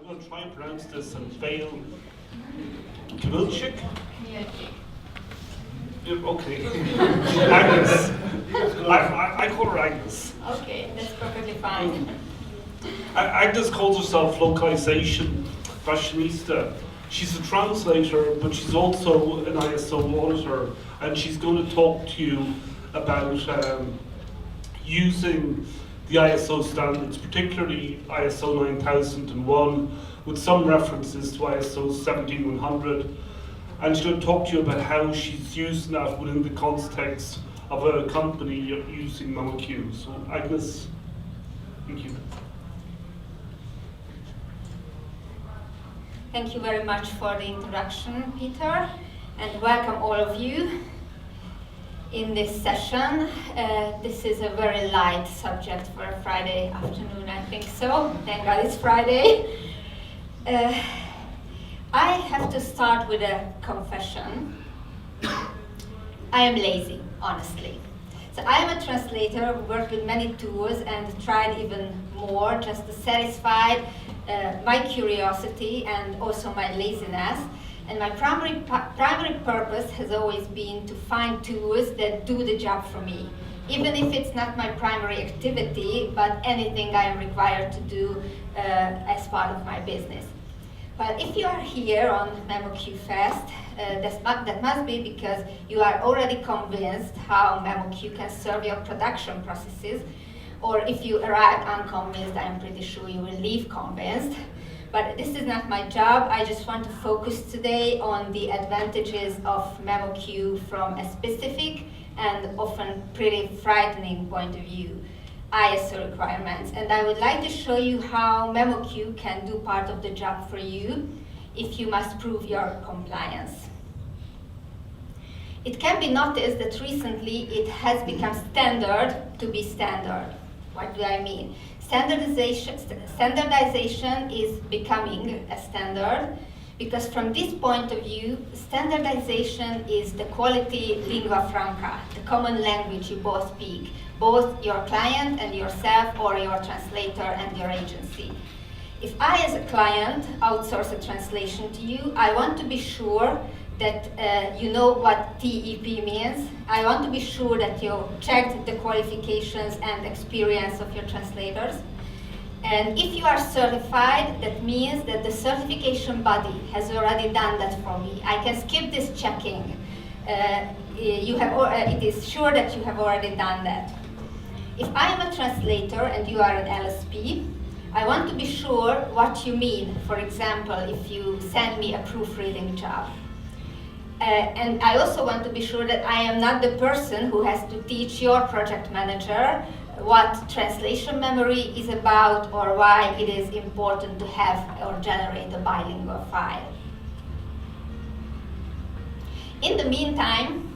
going to try and pronounce this and fail. Kamilchik? Okay. Agnes. I call her Agnes. Okay, that's perfectly fine. Agnes calls herself localization fashionista. She's a translator, but she's also an ISO auditor, and she's going to talk to you about using the ISO standards, particularly ISO 9001, with some references to ISO 17100. And she's going to talk to you about how she's using that within the context of a company using MemoQ. So Agnes, thank you. Thank you very much for the introduction, Peter, and welcome all of you in this session. This is a very light subject for a Friday afternoon, I think so. Thank God it's Friday. I have to start with a confession. I am lazy, honestly. So I am a translator who worked with many tools and tried even more just to satisfy my curiosity and also my laziness. And my primary purpose has always been to find tools that do the job for me, even if it's not my primary activity, but anything I am required to do as part of my business. But if you are here on MemoQ Fest, that must be because you are already convinced how MemoQ can serve your production processes, or if you arrive unconvinced, I am pretty sure you will leave convinced. But this is not my job. I just want to focus today on the advantages of MemoQ from a specific and often pretty frightening point of view, ISO requirements. And I would like to show you how MemoQ can do part of the job for you if you must prove your compliance. It can be noticed that recently it has become standard to be standard. What do I mean? Standardization is becoming a standard because from this point of view, standardization is the quality lingua franca, the common language you both speak, both your client and yourself, or your translator and your agency. If I, as a client, outsource a translation to you, I want to be sure that you know what TEP means. I want to be sure that you checked the qualifications and experience of your translators. And if you are certified, that means that the certification body has already done that for me. I can skip this checking. It is sure that you have already done that. If I am a translator and you are an LSP, I want to be sure what you mean. For example, if you send me a proofreading job. And I also want to be sure that I am not the person who has to teach your project manager what translation memory is about or why it is important to have or generate a bilingual file. In the meantime,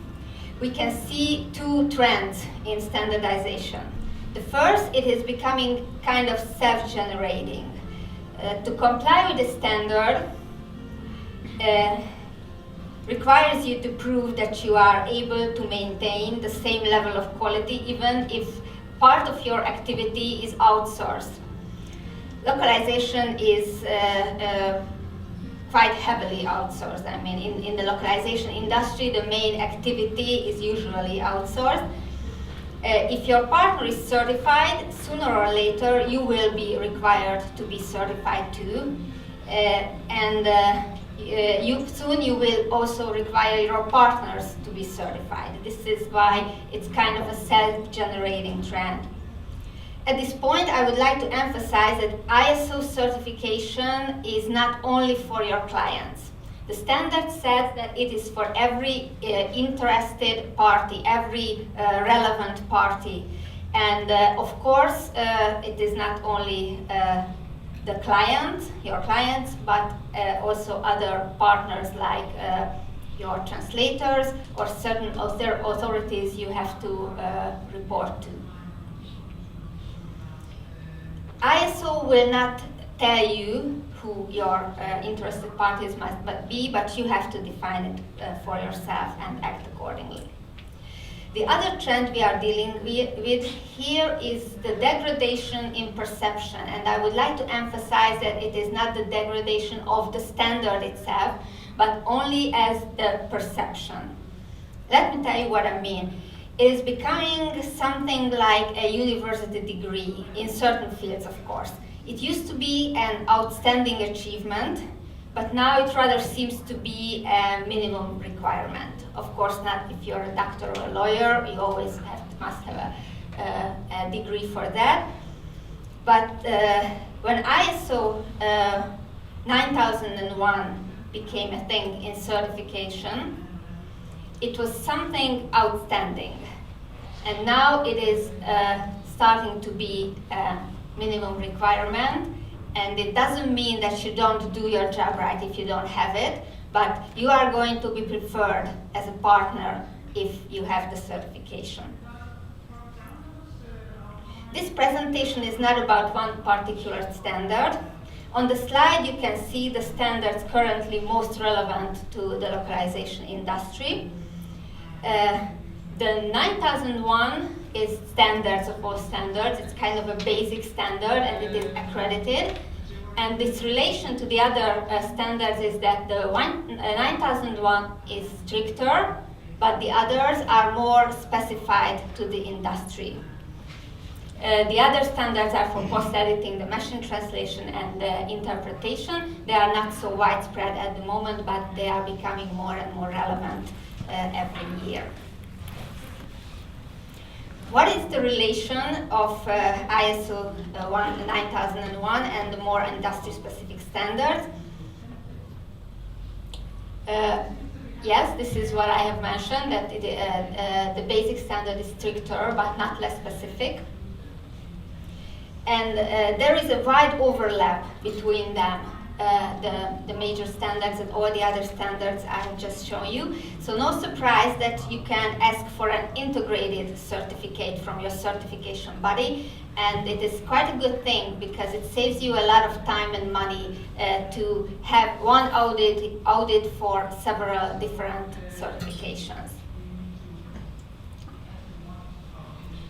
we can see two trends in standardization. The first, it is becoming kind of self-generating. To comply with the standard, requires you to prove that you are able to maintain the same level of quality even if part of your activity is outsourced. Localization is quite heavily outsourced. I mean, in the localization industry, the main activity is usually outsourced. If your partner is certified, sooner or later you will be required to be certified too. Soon you will also require your partners to be certified. This is why it's kind of a self-generating trend. At this point, I would like to emphasize that ISO certification is not only for your clients. The standard says that it is for every interested party, every relevant party. And of course, it is not only the client, your clients, but also other partners like your translators or certain other authorities you have to report to. ISO will not tell you who your interested parties must be, but you have to define it for yourself and act accordingly. The other trend we are dealing with here is the degradation in perception, and I would like to emphasize that it is not the degradation of the standard itself, but only as the perception. Let me tell you what I mean. It is becoming something like a university degree in certain fields, of course. It used to be an outstanding achievement, but now it rather seems to be a minimum requirement. Of course, not if you're a doctor or a lawyer, you always must have a degree for that. But when ISO 9001 became a thing in certification, it was something outstanding. And now it is starting to be a minimum requirement. And it doesn't mean that you don't do your job right if you don't have it, but you are going to be preferred as a partner if you have the certification. This presentation is not about one particular standard. On the slide, you can see the standards currently most relevant to the localization industry. The 9001 is standards of all standards. It's kind of a basic standard and it is accredited. And its relation to the other standards is that the 9001 is stricter, but the others are more specified to the industry. The other standards are for post-editing, the machine translation, and the interpretation. They are not so widespread at the moment, but they are becoming more and more relevant every year. What is the relation of ISO 9001 and the more industry-specific standards? Yes, this is what I have mentioned, that the basic standard is stricter but not less specific. And there is a wide overlap between them, the major standards and all the other standards I have just shown you. So no surprise that you can ask for an integrated certificate from your certification body, and it is quite a good thing because it saves you a lot of time and money to have one audit for several different certifications.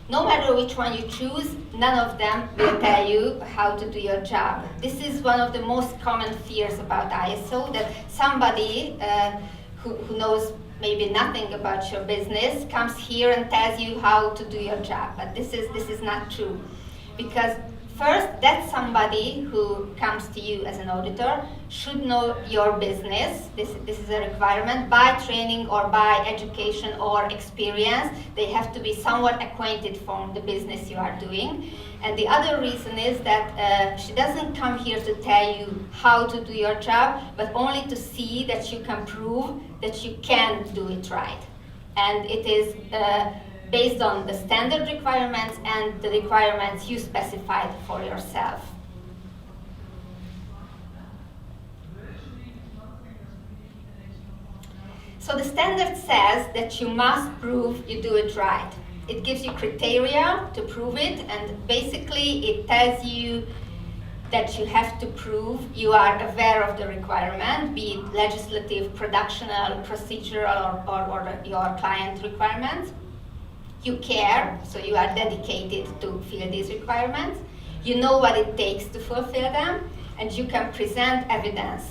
No matter which one you choose, none of them will tell you how to do your job. This is one of the most common fears about ISO, that somebody who knows maybe nothing about your business comes here and tells you how to do your job. But this is not true. Because first, that somebody who comes to you as an auditor should know your business. This is a requirement. By training or by education or experience, they have to be somewhat acquainted from the business you are doing. And the other reason is that she doesn't come here to tell you how to do your job, but only to see that you can prove that you can do it right. And it is based on the standard requirements and the requirements you specified for yourself. So the standard says that you must prove you do it right. It gives you criteria to prove it, and basically it tells you that you have to prove you are aware of the requirement, be it legislative, productional, procedural, or your client requirements. You care, so you are dedicated to fulfill these requirements. You know what it takes to fulfill them, and you can present evidence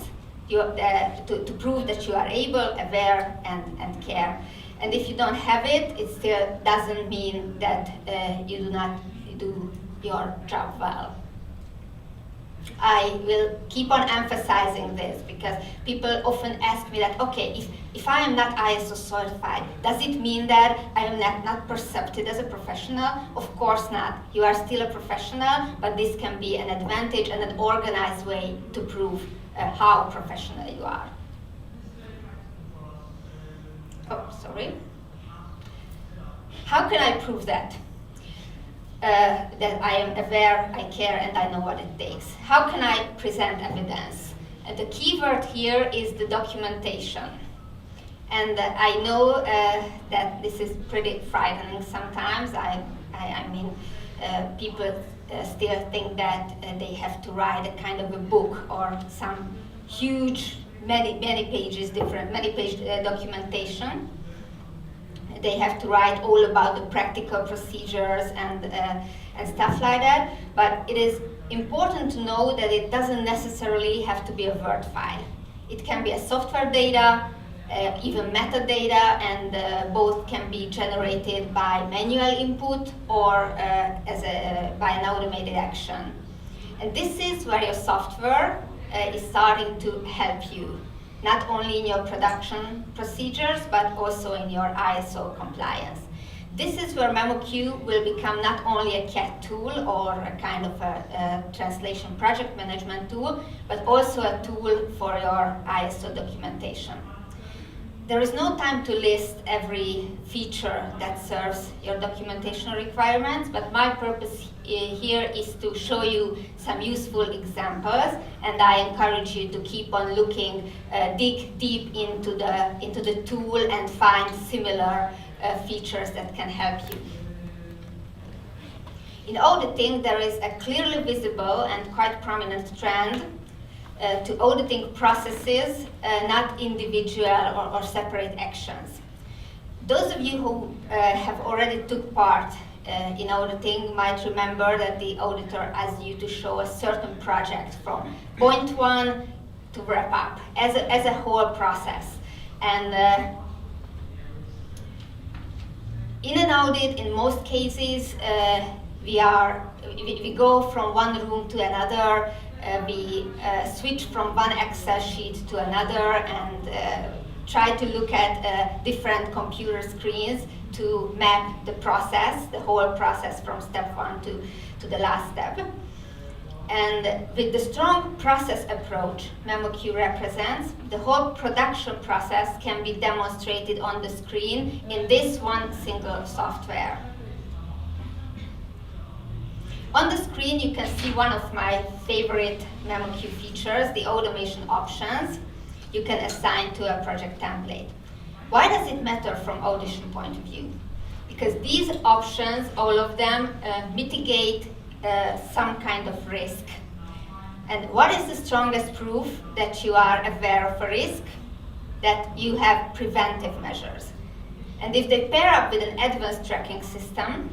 to prove that you are able, aware, and care. And if you don't have it, it still doesn't mean that you do not do your job well. I will keep on emphasizing this because people often ask me that, okay, if I am not ISO certified, does it mean that I am not perceived as a professional? Of course not. You are still a professional, but this can be an advantage and an organized way to prove how professional you are. Oh, sorry. How can I prove that? That I am aware, I care, and I know what it takes. How can I present evidence? And the key word here is the documentation. And I know that this is pretty frightening sometimes. I mean, people still think that they have to write a kind of a book or some huge, many page documentation. they have to write all about the practical procedures and stuff like that. But it is important to know that it doesn't necessarily have to be a Word file. It can be a software data, even metadata, and both can be generated by manual input or by an automated action. And this is where your software is starting to help you, not only in your production procedures, but also in your ISO compliance. This is where MemoQ will become not only a CAT tool or a kind of a translation project management tool, but also a tool for your ISO documentation. There is no time to list every feature that serves your documentation requirements, but my purpose here is to show you some useful examples, and I encourage you to keep on looking, dig deep into the tool and find similar features that can help you. In auditing, there is a clearly visible and quite prominent trend to auditing processes, not individual or separate actions. Those of you who have already took part in auditing might remember that the auditor asks you to show a certain project from point one to wrap up as a whole process. And in an audit, in most cases, we go from one room to another. We switch from one Excel sheet to another and try to look at different computer screens to map the process, the whole process from step one to the last step. And with the strong process approach MemoQ represents, the whole production process can be demonstrated on the screen in this one single software. On the screen, you can see one of my favorite MemoQ features, the automation options you can assign to a project template. Why does it matter from audition point of view? Because these options, all of them, mitigate some kind of risk. And what is the strongest proof that you are aware of a risk? That you have preventive measures. And if they pair up with an advanced tracking system,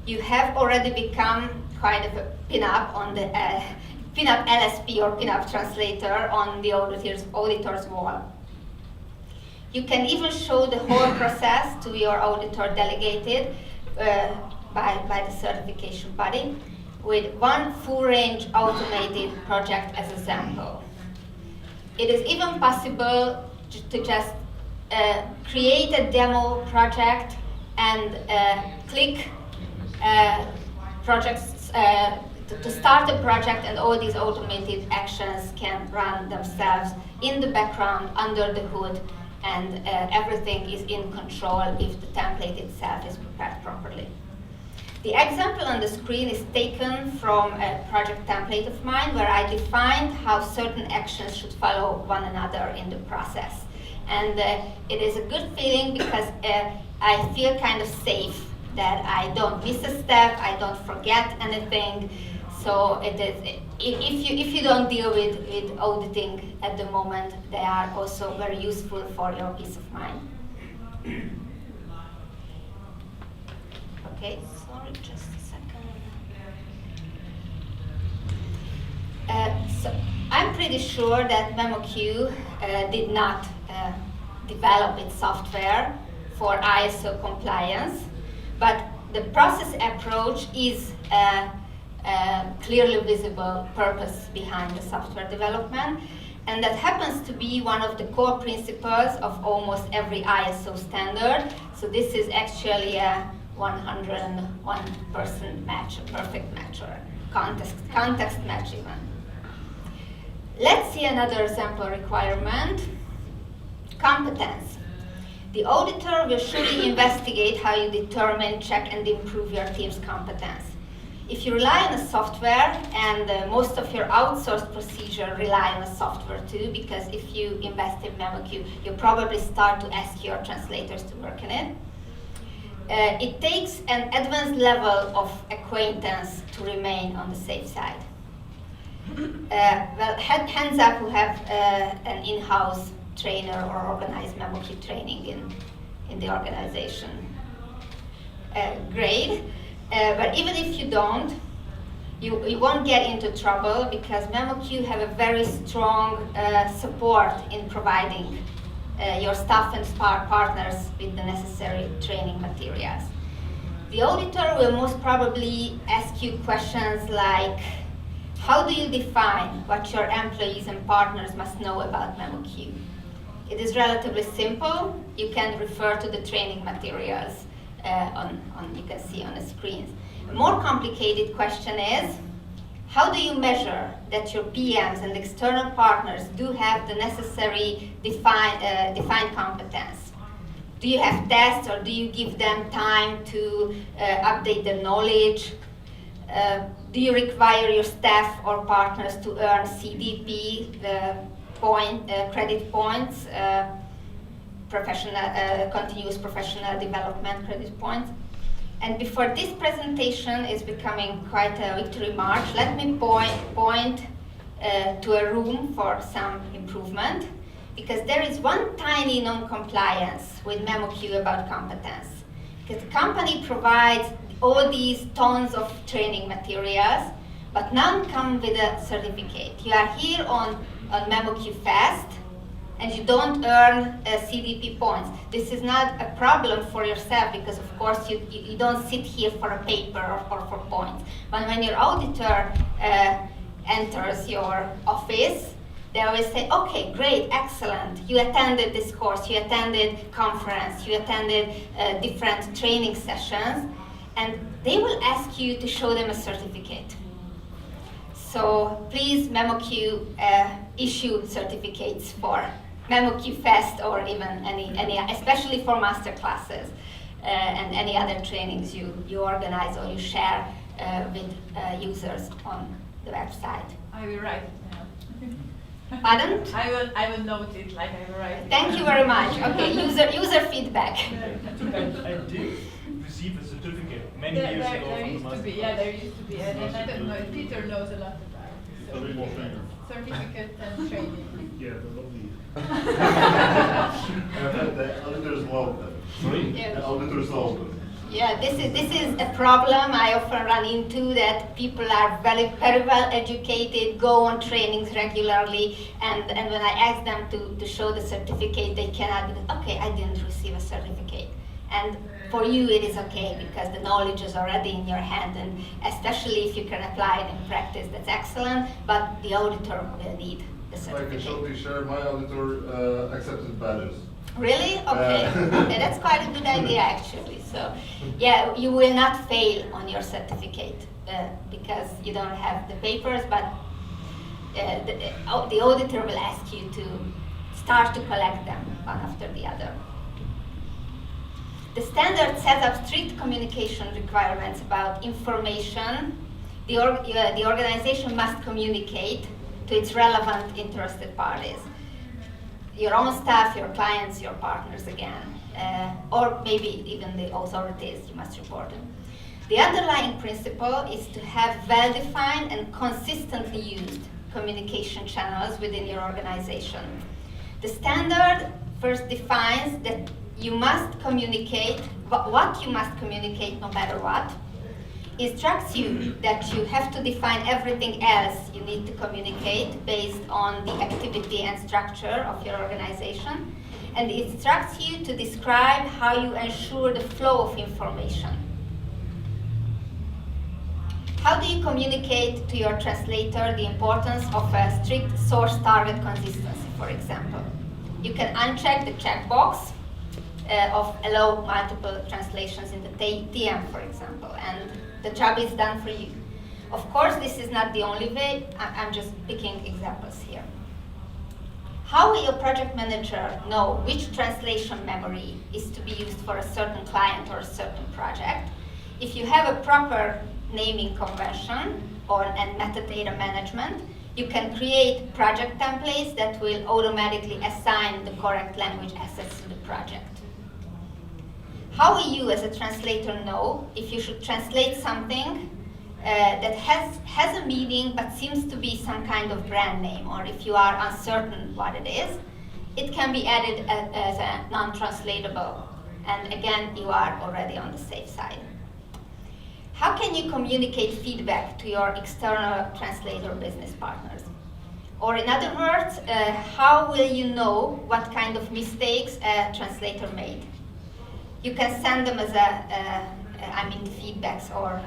you have already become kind of a pin-up on the pin-up LSP or pin-up translator on the auditor's wall. You can even show the whole process to your auditor delegated by the certification body with one full-range automated project as a sample. It is even possible to just create a demo project and click projects to start a project, and all these automated actions can run themselves in the background under the hood, and everything is in control if the template itself is prepared properly. The example on the screen is taken from a project template of mine where I defined how certain actions should follow one another in the process. And it is a good feeling because I feel kind of safe that I don't miss a step, I don't forget anything. So it is, if you don't deal with auditing at the moment, they are also very useful for your peace of mind. Okay, sorry, just a second. So I'm pretty sure that MemoQ did not develop its software for ISO compliance, but the process approach is a clearly visible purpose behind the software development, and that happens to be one of the core principles of almost every ISO standard. So this is actually a 101% match, a perfect match, or context match even. Let's see another sample requirement. Competence. The auditor will surely investigate how you determine, check, and improve your team's competence. If you rely on a software, and most of your outsourced procedure rely on a software too, because if you invest in MemoQ, you probably start to ask your translators to work in it. It takes an advanced level of acquaintance to remain on the safe side. Well, hands up who have an in-house trainer or organized MemoQ training in the organization. Great, but even if you don't, you won't get into trouble because MemoQ have a very strong support in providing your staff and partners with the necessary training materials. The auditor will most probably ask you questions like, how do you define what your employees and partners must know about MemoQ? It is relatively simple. You can refer to the training materials you can see on the screens. A more complicated question is, how do you measure that your PMs and external partners do have the necessary defined competence? Do you have tests, or do you give them time to update their knowledge? Do you require your staff or partners to earn CDP, the credit points, continuous professional development credit points? And before this presentation is becoming quite a victory march, let me point to a room for some improvement, because there is one tiny non-compliance with MemoQ about competence. Because the company provides all these tons of training materials, but none come with a certificate. You are here on MemoQ Fest, and you don't earn CDP points. This is not a problem for yourself, because of course you don't sit here for a paper or for points. But when your auditor enters your office, they always say, okay, great, excellent. You attended this course, you attended conference, you attended different training sessions, and they will ask you to show them a certificate. So please, MemoQ, issue certificates for MemoQ Fest, or even any, especially for master classes and any other trainings you organize or you share with users on the website. I will write it now. Pardon? I will note it like I will write it. Thank you very much. Okay, user feedback. I did receive a certificate many years ago There from the used to master be, class. there used to be, and I don't know if Peter knows a lot about it. A bit more finger. Certificate and training. Yeah, they're lovely. The auditors love them. Sorry? Yeah. The auditors love them. Yeah, this is a problem I often run into, that people are very well educated, go on trainings regularly, and when I ask them to show the certificate, they cannot, because, okay, I didn't receive a certificate. And for you it is okay, because the knowledge is already in your hand, and especially if you can apply it in practice, that's excellent, but the auditor will need the I can certificate. shortly share my auditor accepted badges. Really? Okay. Okay, that's quite a good idea actually. So, yeah, you will not fail on your certificate because you don't have the papers, but the auditor will ask you to start to collect them one after the other. The standard sets up strict communication requirements about information the organization must communicate to its relevant interested parties. Your own staff, your clients, your partners again, or maybe even the authorities you must report them. The underlying principle is to have well-defined and consistently used communication channels within your organization. The standard first defines that you must communicate, what you must communicate no matter what, instructs you that you have to define everything else you need to communicate based on the activity and structure of your organization, and it instructs you to describe how you ensure the flow of information. How do you communicate to your translator the importance of a strict source-target consistency, for example? You can uncheck the checkbox of allow multiple translations in the TM, for example, and the job is done for you. Of course, this is not the only way. I'm just picking examples here. How will your project manager know which translation memory is to be used for a certain client or a certain project? If you have a proper naming convention and metadata management, you can create project templates that will automatically assign the correct language assets to the project. How will you as a translator know if you should translate something that has a meaning but seems to be some kind of brand name, or if you are uncertain what it is? It can be added as a non-translatable And again, you are already on the safe side. How can you communicate feedback to your external translator business partners? Or in other words, how will you know what kind of mistakes a translator made? You can send them as the feedbacks or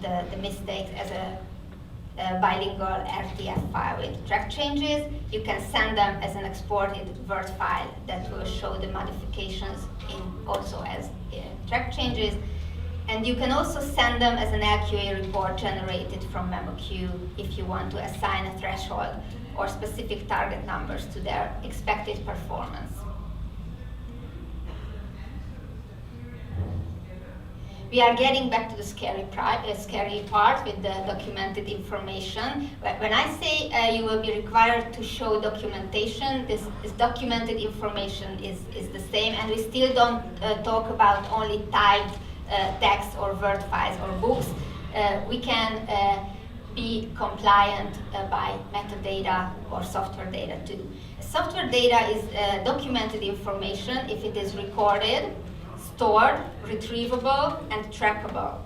the mistakes as a bilingual RTF file with track changes. You can send them as an exported Word file that will show the modifications also as track changes. And you can also send them as an LQA report generated from MemoQ if you want to assign a threshold or specific target numbers to their expected performance. We are getting back to the scary part with the documented information. When I say you will be required to show documentation, this documented information is the same, and we still don't talk about only typed text or Word files or books. We can be compliant by metadata or software data too. Software data is documented information if it is recorded, stored, retrievable, and trackable.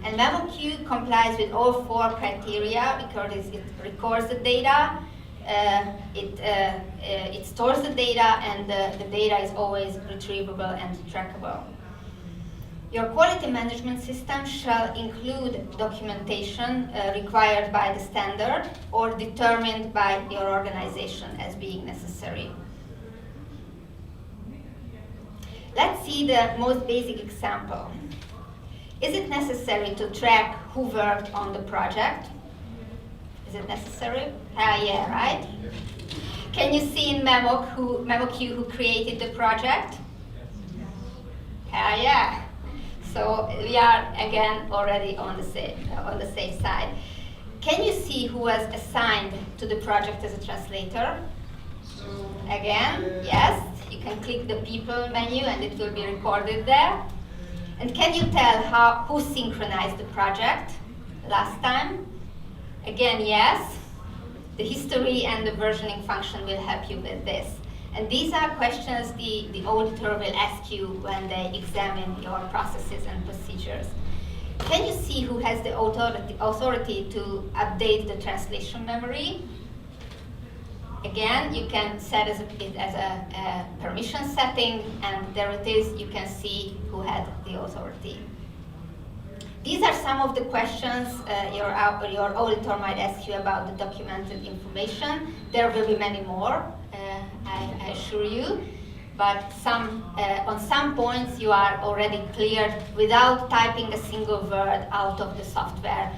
And MemoQ complies with all 4 criteria because it records the data, it stores the data, and the data is always retrievable and trackable. Your quality management system shall include documentation required by the standard or determined by your organization as being necessary. Let's see the most basic example. Is it necessary to track who worked on the project? Is it necessary? Yeah, right? Can you see in MemoQ who created the project? Yeah. So we are again already on the safe side. Can you see who was assigned to the project as a translator? Again, yes. You can click the people menu and it will be recorded there. And can you tell who synchronized the project last time? Again, yes. The history and the versioning function will help you with this. And these are questions the auditor will ask you when they examine your processes and procedures. Can you see who has the authority to update the translation memory? Again, you can set it as a permission setting, and there it is. You can see who had the authority. These are some of the questions your auditor might ask you about the documented information. There will be many more, I assure you. But on some points you are already cleared without typing a single word out of the software,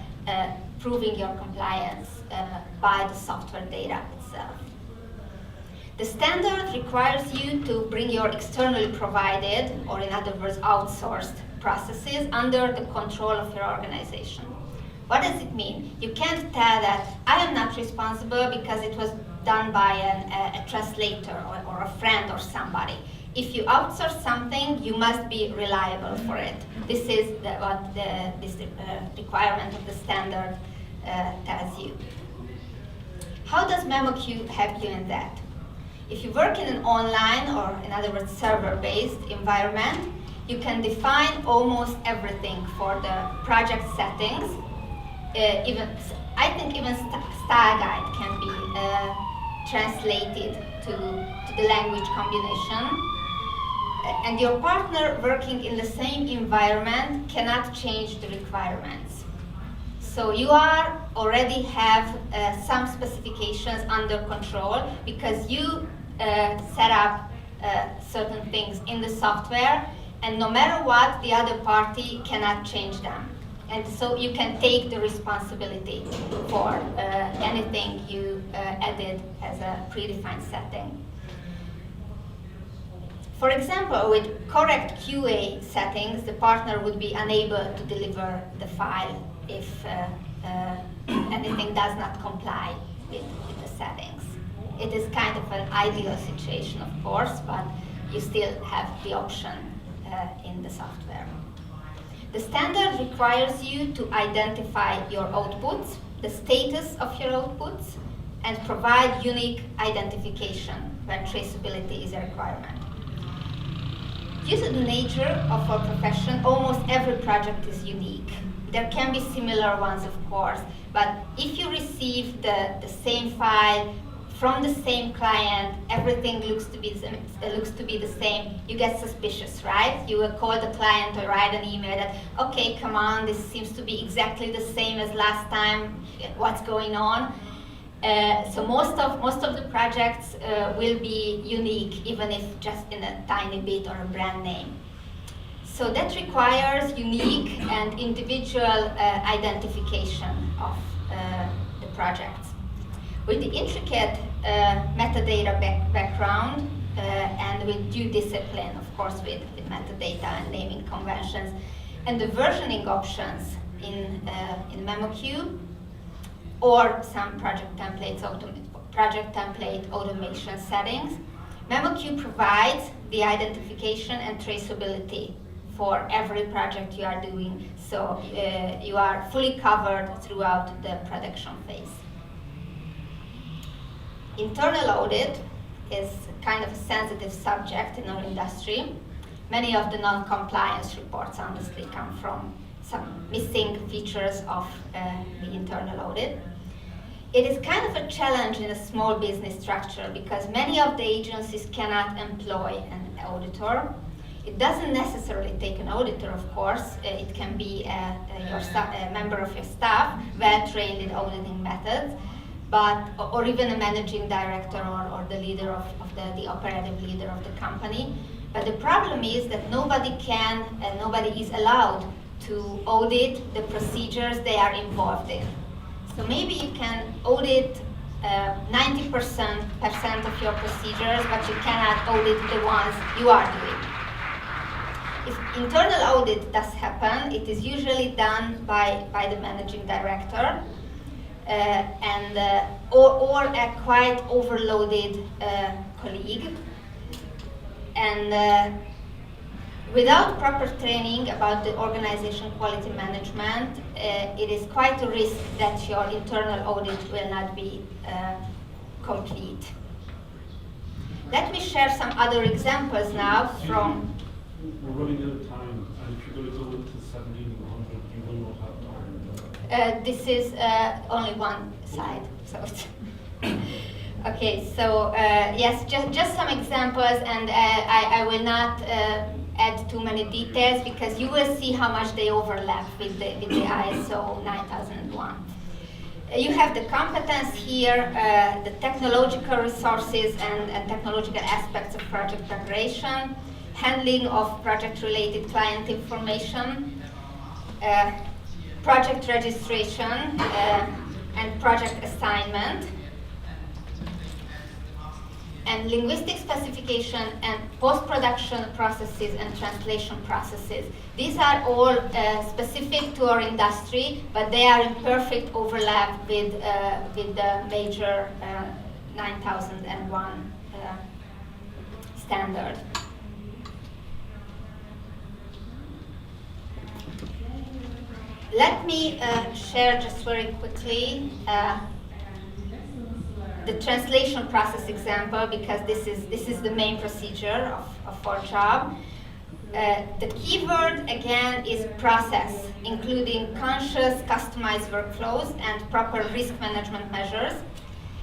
proving your compliance by the software data itself. The standard requires you to bring your externally provided, or in other words, outsourced processes under the control of your organization. What does it mean? You can't tell that I am not responsible because it was done by a translator or a friend or somebody. If you outsource something, you must be reliable for it. This is what this requirement of the standard tells you. How does MemoQ help you in that? If you work in an online, or in other words, server-based environment, you can define almost everything for the project settings. I think even style guide can be translated to the language combination. And your partner working in the same environment cannot change the requirements. So you already have some specifications under control because you set up certain things in the software, and no matter what, the other party cannot change them. And so you can take the responsibility for anything you added as a predefined setting. For example, with correct QA settings, the partner would be unable to deliver the file if anything does not comply with the settings. It is kind of an ideal situation, of course, but you still have the option in the software. The standard requires you to identify your outputs, the status of your outputs, and provide unique identification when traceability is a requirement. Due to the nature of our profession, almost every project is unique. There can be similar ones, of course, but if you receive the same file from the same client, everything looks to be the same, you get suspicious, right? You will call the client or write an email that, okay, come on, this seems to be exactly the same as last time, what's going on? So most of the projects will be unique, even if just in a tiny bit or a brand name. So that requires unique and individual identification of the projects. With the intricate metadata background and with due discipline, of course, with metadata and naming conventions, and the versioning options in MemoQ, or some project template automation settings, MemoQ provides the identification and traceability for every project you are doing, so you are fully covered throughout the production phase. Internal audit is kind of a sensitive subject in our industry. Many of the non-compliance reports honestly come from some missing features of the internal audit. It is kind of a challenge in a small business structure because many of the agencies cannot employ an auditor. It doesn't necessarily take an auditor, of course. It can be a member of your staff, well-trained in auditing methods, or even a managing director or the leader of the operative leader of the company. But the problem is that nobody is allowed to audit the procedures they are involved in. So maybe you can audit 90% of your procedures, but you cannot audit the ones you are doing. If internal audit does happen, it is usually done by the managing director or a quite overloaded colleague. And without proper training about the organization quality management, it is quite a risk that your internal audit will not be complete. Let me share some other examples now from... We're running out of time, and if you're going to go into 1700, you will not have time. This is only one slide, so it's okay. So yes, just some examples, and I will not add too many details because you will see how much they overlap with the ISO 9001. You have the competence here, the technological resources and technological aspects of project preparation, handling of project-related client information, project registration, and project assignment, and linguistic specification and post-production processes and translation processes. These are all specific to our industry, but they are in perfect overlap with the major 9001 standard. Let me share just very quickly the translation process example, because this is the main procedure of our job. The keyword again is process, including conscious, customized workflows and proper risk management measures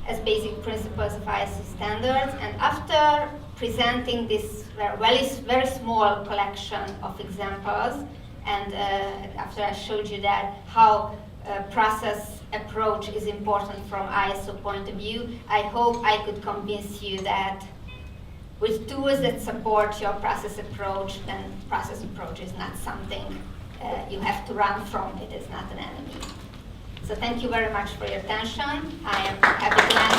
as basic principles of ISO standards. And after presenting this very small collection of examples, and after I showed you that how process approach is important from ISO point of view, I hope I could convince you that with tools that support your process approach, then process approach is not something you have to run from. It is not an enemy. So thank you very much for your attention. I am happy to answer